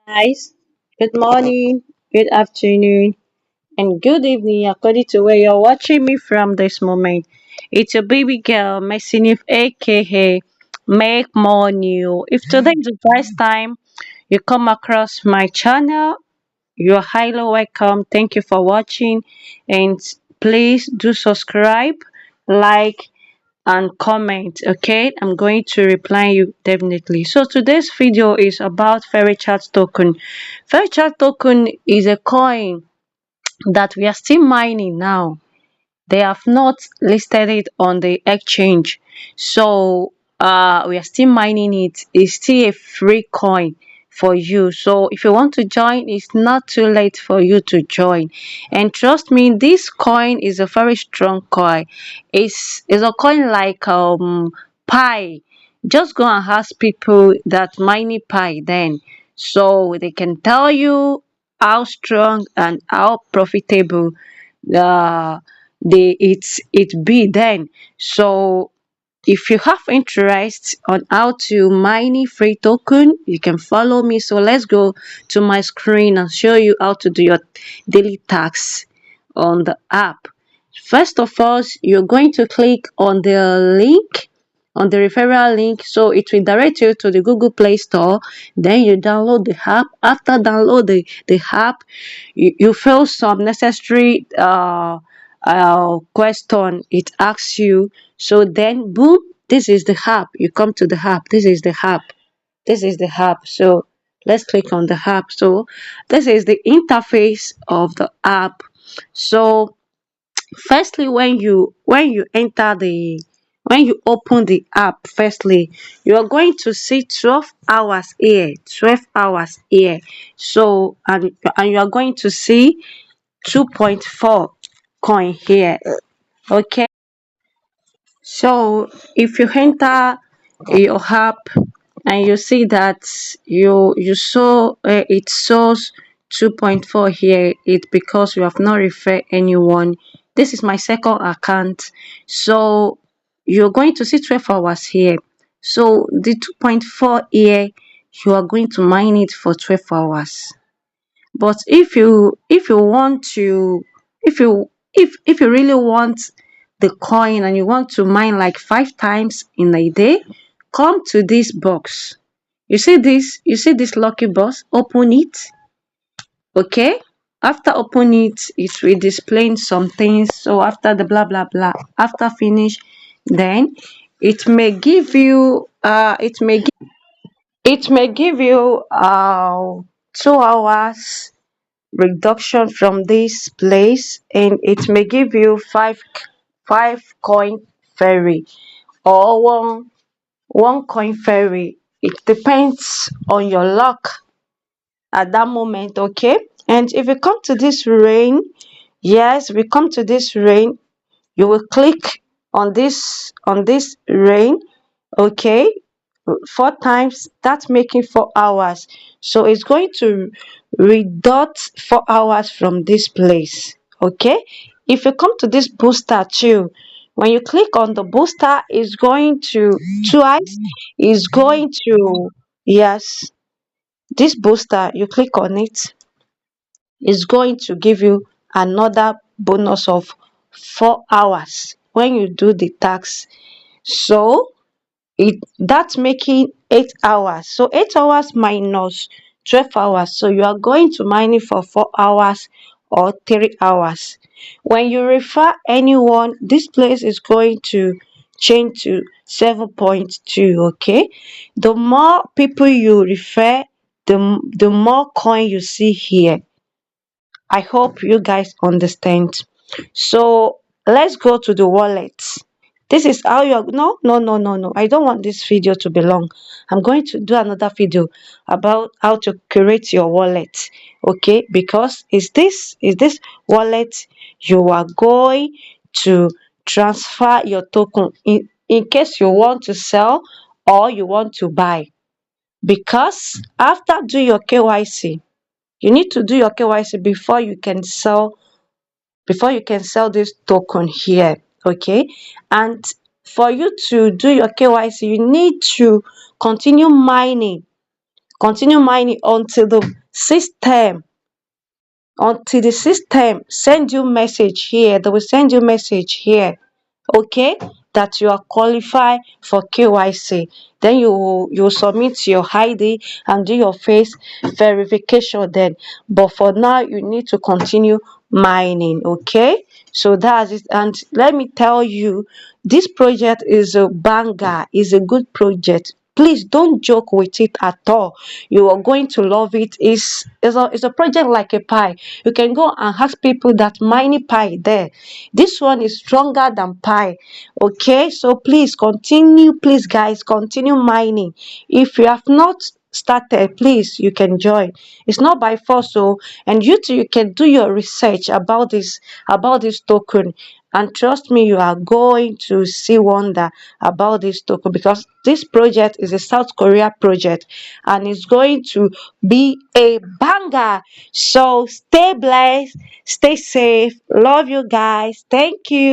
Guys, good morning, good afternoon, and good evening according to where you're watching me from this moment. It's your baby girl, Messinif, aka Make More New. If today is the first time you come across my channel, you're highly welcome. Thank you for watching, and please do subscribe, like, and comment. Okay, I'm going to reply you definitely. So today's video is about VeryChat token. VeryChat token is a coin that we are still mining now. They have not listed it on the exchange, so we are still mining it. It's still a free coin for you, so if you want to join, it's not too late for you to join. And trust me, this coin is a very strong coin. It's a coin like pi. Just go and ask people that mining pi, then so they can tell you how strong and how profitable uh it be then. So if you have interest on how to mine free token, you can follow me. So let's go to my screen and show you how to do your daily tasks on the app. First of all, you're going to click on the link, on the referral link, so it will direct you to the Google Play Store. Then you download the app. After download the app, you fill some necessary question it asks you. So then boom, this is the app. You come to the app. This is the app. This is the app. So let's click on the app. So this is the interface of the app. So firstly, when you enter the when you open the app, firstly you are going to see 12 hours here, 12 hours here. So and you are going to see 2.4 coin here. Okay, so if you enter your app and you see that you saw it shows 2.4 here, it's because you have not referred anyone. This is my second account, so you're going to see 12 hours here. So the 2.4 here, you are going to mine it for 12 hours. But if you want to, if you really want the coin and you want to mine like 5 times in a day, come to this box. You see this lucky box, open it. Okay, after open it, it will display some things. So after the blah blah blah, after finish, then it may give you it may give you 2 hours reduction from this place, and it may give you five coin ferry, or one coin ferry. It depends on your luck at that moment. Okay, and if you come to this rain, yes, we come to this rain, you will click on this rain. Okay, 4 times, that's making 4 hours. So it's going to reduct 4 hours from this place. Okay, if you come to this booster too, when you click on the booster, it's going to twice is going to, yes, this booster, you click on it, is going to give you another bonus of 4 hours when you do the tax. So that's making 8 hours. So 8 hours minus 12 hours, so you are going to mine it for 4 hours or 3 hours. When you refer anyone, this place is going to change to 7.2. Okay, the more people you refer, the more coin you see here. I hope you guys understand. So let's go to the wallet. This is how you're, no, I don't want this video to be long. I'm going to do another video about how to create your wallet. Okay, because is this wallet you are going to transfer your token in case you want to sell or you want to buy. Because after do your KYC, you need to do your KYC before you can sell this token here. Okay, and for you to do your KYC, you need to continue mining Continue mining until the system send you message here. They will send you message here, okay, that you are qualified for KYC. Then you submit your ID and do your face verification then. But for now, you need to continue mining, okay? So that's it. And let me tell you, this project is a banger, is a good project. Please don't joke with it at all. You are going to love it. It's a project like a pie. You can go and ask people that mining pie there. This one is stronger than pie. Okay, so please continue, please guys, continue mining. If you have not started, please, you can join. It's not by force. So, and you too, you can do your research about this token, and trust me, you are going to see wonder about this token, because this project is a South Korea project and it's going to be a banger. So stay blessed, stay safe, love you guys, thank you.